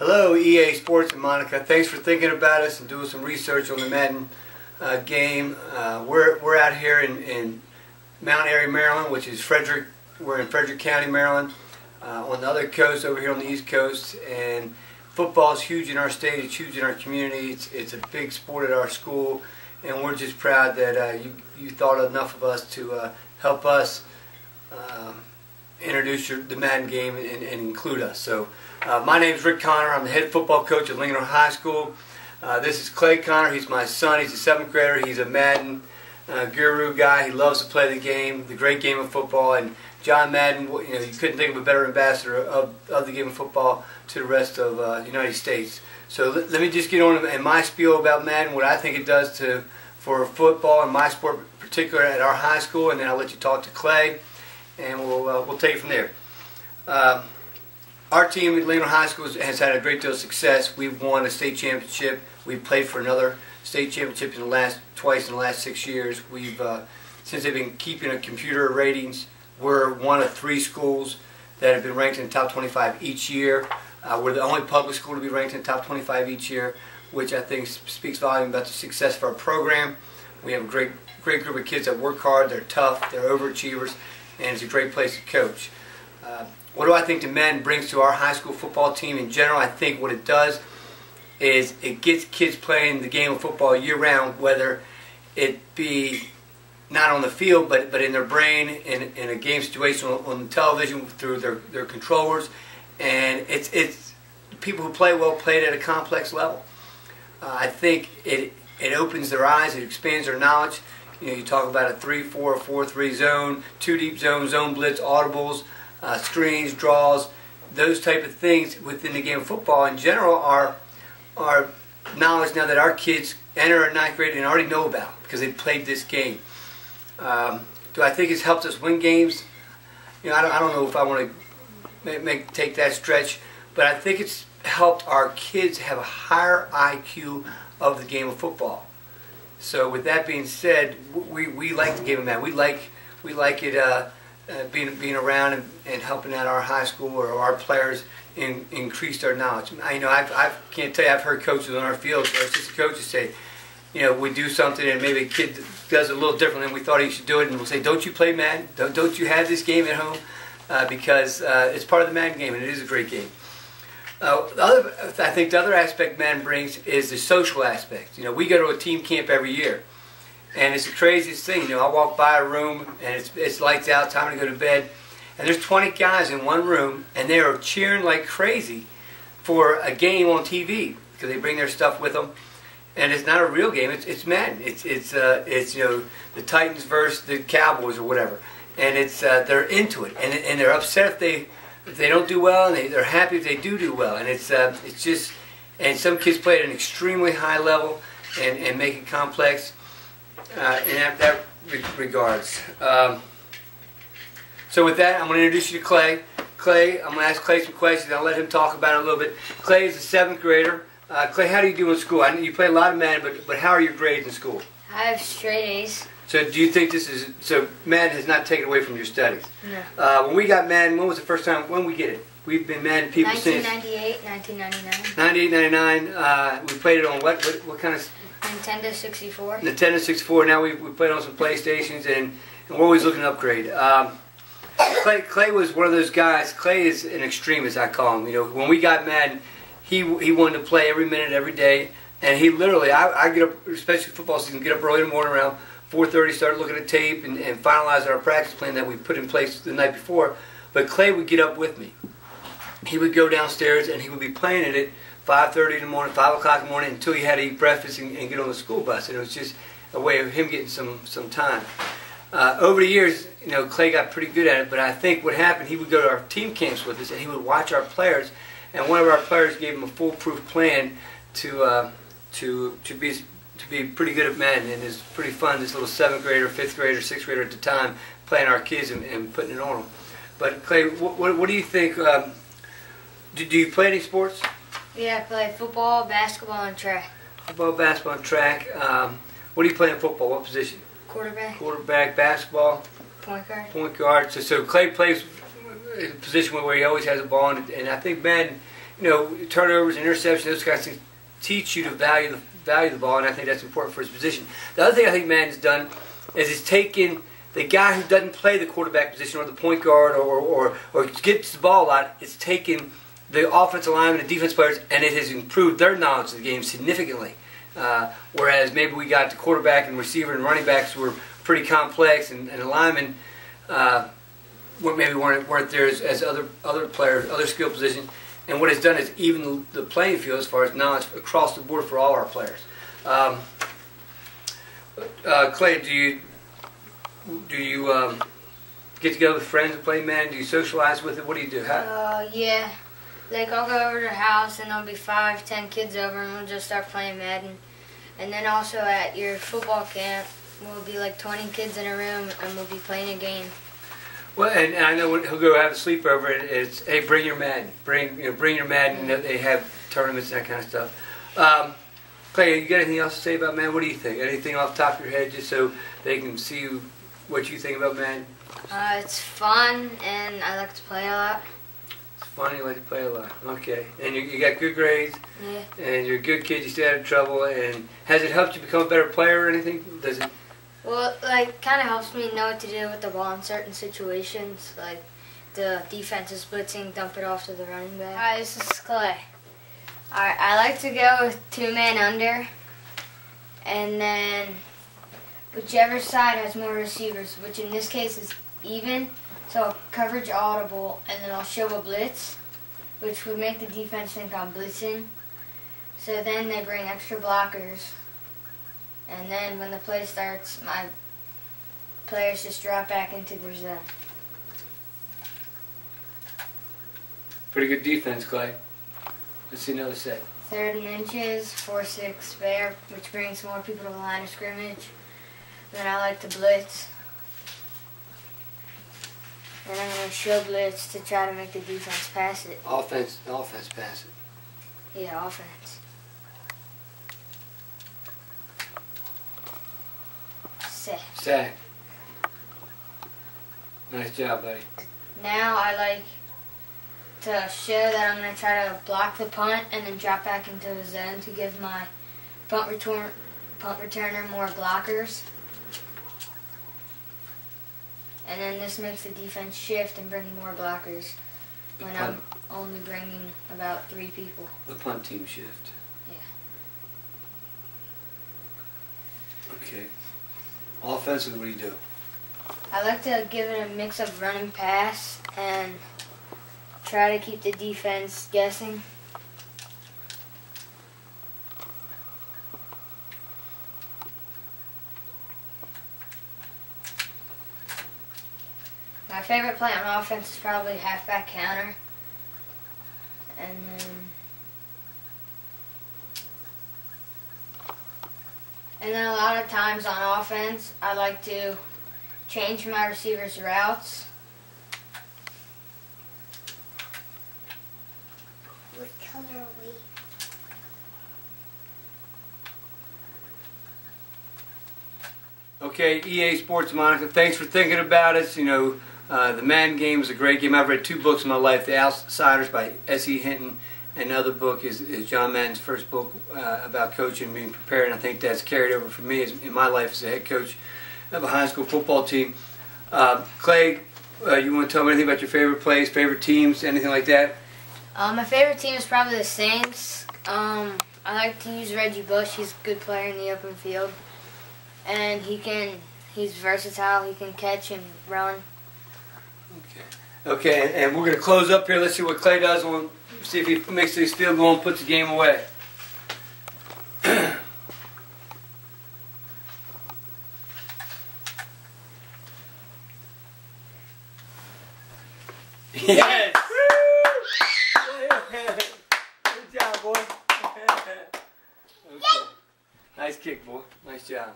Hello, EA Sports and Monica. Thanks for thinking about us and doing some research on the Madden game. We're out here in Mount Airy, Maryland, which is Frederick. We're in Frederick County, Maryland, on the other coast over here on the East Coast. And football is huge in our state. It's huge in our community. It's a big sport at our school, and we're just proud that you thought enough of us to help us introduce the Madden game and include us. So my name is Rick Connor. I'm the head football coach at Lincoln High School. This is Clay Connor. He's my son. He's a 7th grader. He's a Madden guru guy. He loves to play the game, the great game of football. And John Madden, you couldn't think of a better ambassador of the game of football to the rest of the United States. So let me just get on in my spiel about Madden, what I think it does for football and my sport in particular at our high school, and then I'll let you talk to Clay, and we'll take it from there. Our team at Lincoln High School has had a great deal of success. We've won a state championship. We've played for another state championship twice in the last 6 years. We've since they've been keeping a computer ratings, we're one of 3 schools that have been ranked in the top 25 each year. We're the only public school to be ranked in the top 25 each year, which I think speaks volume about the success of our program. We have a great group of kids that work hard, they're tough, they're overachievers, and it's a great place to coach. What do I think the Madden brings to our high school football team in general? I think what it does is it gets kids playing the game of football year-round, whether it be not on the field, but in their brain, in a game situation on the television through their controllers. And it's people who play well play it at a complex level. I think it opens their eyes, it expands their knowledge. You talk about a 3-4, 4-3 zone, 2 deep zone, zone blitz, audibles, screens, draws, those type of things within the game of football in general are knowledge now that our kids enter our 9th grade and already know about because they played this game. Do I think it's helped us win games? I don't know if I want to take that stretch, but I think it's helped our kids have a higher IQ of the game of football. So with that being said, we like the game of Madden. We like it being around and helping out our high school or our players increase their knowledge. I can't tell you, I've heard coaches on our field or assistant coaches say, we do something and maybe a kid does it a little different than we thought he should do it, and we'll say, don't you play Madden? Don't you have this game at home? Because it's part of the Madden game, and it is a great game. I think the other aspect Madden brings is the social aspect. We go to a team camp every year, and it's the craziest thing. I walk by a room, and it's lights out, time to go to bed, and there's 20 guys in one room, and they are cheering like crazy for a game on TV because they bring their stuff with them. And it's not a real game. It's Madden. It's the Titans versus the Cowboys or whatever, and they're into it, and they're upset if they don't do well, and they're happy if they do well, and it's just, and some kids play at an extremely high level and make it complex in that regards. So with that, I'm going to introduce you to Clay. Clay, I'm going to ask Clay some questions. I'll let him talk about it a little bit. Clay is a 7th grader. Clay, how do you do in school? I know you play a lot of Madden, but how are your grades in school? I have straight A's. So do you think so Madden has not taken away from your studies? No. When we got Madden, when was the first time, when we get it? We've been Madden people 1998, since... 1999. 98, 99. We played it on what kind of... Nintendo 64. Nintendo 64. Now we played on some PlayStations, and we're always looking to upgrade. Clay was one of those guys. Clay is an extremist, I call him. When we got Madden, he wanted to play every minute, every day, and he literally, I get up, especially football season, get up early in the morning around 4:30, start looking at tape and finalize our practice plan that we put in place the night before. But Clay would get up with me. He would go downstairs and he would be playing it at 5:30 in the morning, 5 o'clock in the morning until he had to eat breakfast and get on the school bus. And it was just a way of him getting some time. Over the years, Clay got pretty good at it, but I think what happened, he would go to our team camps with us and he would watch our players, and one of our players gave him a foolproof plan to be pretty good at Madden, and it's pretty fun, this little 7th grader, 5th grader, 6th grader at the time, playing our kids and putting it on them. But Clay, what do you think, do you play any sports? Yeah, I play football, basketball, and track. Football, basketball, and track. What do you play in football? What position? Quarterback. Quarterback, basketball? Point guard. Point guard. So Clay plays in a position where he always has a ball, and I think Madden turnovers, interceptions, those kinds of things teach you to value the ball, and I think that's important for his position. The other thing I think Madden's done is he's taken the guy who doesn't play the quarterback position or the point guard or gets the ball a lot. It's taken the offensive linemen and defense players, and it has improved their knowledge of the game significantly. Whereas maybe we got the quarterback and receiver and running backs were pretty complex, and the linemen maybe weren't there as other players, other skill positions. And what it's done is even the playing field as far as knowledge across the board for all our players. Clay, do you get together with friends and play Madden? Do you socialize with it? What do you do? Yeah. Like, I'll go over to their house, and there'll be 5, 10 kids over, and we'll just start playing Madden. And then also at your football camp, we'll be like 20 kids in a room, and we'll be playing a game. Well, and I know when he'll go have a sleepover, it's, hey, bring your Madden. Bring your Madden. They have tournaments and that kind of stuff. Clay, you got anything else to say about Madden? What do you think? Anything off the top of your head, just so they can see what you think about Madden? It's fun, and I like to play a lot. It's fun, you like to play a lot. Okay. And you got good grades. Yeah. And you're a good kid, you stay out of trouble. And has it helped you become a better player or anything? Does it? Well, like, kind of helps me know what to do with the ball in certain situations. Like, the defense is blitzing, dump it off to the running back. Hi, this is Clay. Alright, I like to go with 2-man under. And then whichever side has more receivers, which in this case is even. So coverage audible, and then I'll show a blitz, which would make the defense think I'm blitzing. So then they bring extra blockers. And then when the play starts, my players just drop back into their zone. Pretty good defense, Clay. Let's see another set. 3rd and inches, 4-6 bear, which brings more people to the line of scrimmage. Then I like to blitz. Then I'm going to show blitz to try to make the defense pass it. Offense pass it. Yeah, offense. Sack. Nice job, buddy. Now I like to show that I'm going to try to block the punt and then drop back into a zone to give my punt returner more blockers. And then this makes the defense shift and bring more blockers when I'm only bringing about 3 people. The punt team shift. Yeah. Okay. Offensively, what do you do? I like to give it a mix of run and pass and try to keep the defense guessing. My favorite play on offense is probably halfback counter. And then a lot of times on offense, I like to change my receivers' routes. What color are we? Okay, EA Sports Monica, thanks for thinking about us. The Madden game is a great game. I've read 2 books in my life, The Outsiders by S.E. Hinton, and another book is John Madden's first book about coaching and being prepared, and I think that's carried over for me in my life as a head coach of a high school football team. Clay, you want to tell me anything about your favorite plays, favorite teams, anything like that? My favorite team is probably the Saints. I like to use Reggie Bush. He's a good player in the open field. And he's versatile. He can catch and run. Okay, and we're going to close up here. Let's see what Clay does. We'll see if he makes these field goal and puts the game away. Yes! Good job, boy. Okay. Nice kick, boy. Nice job.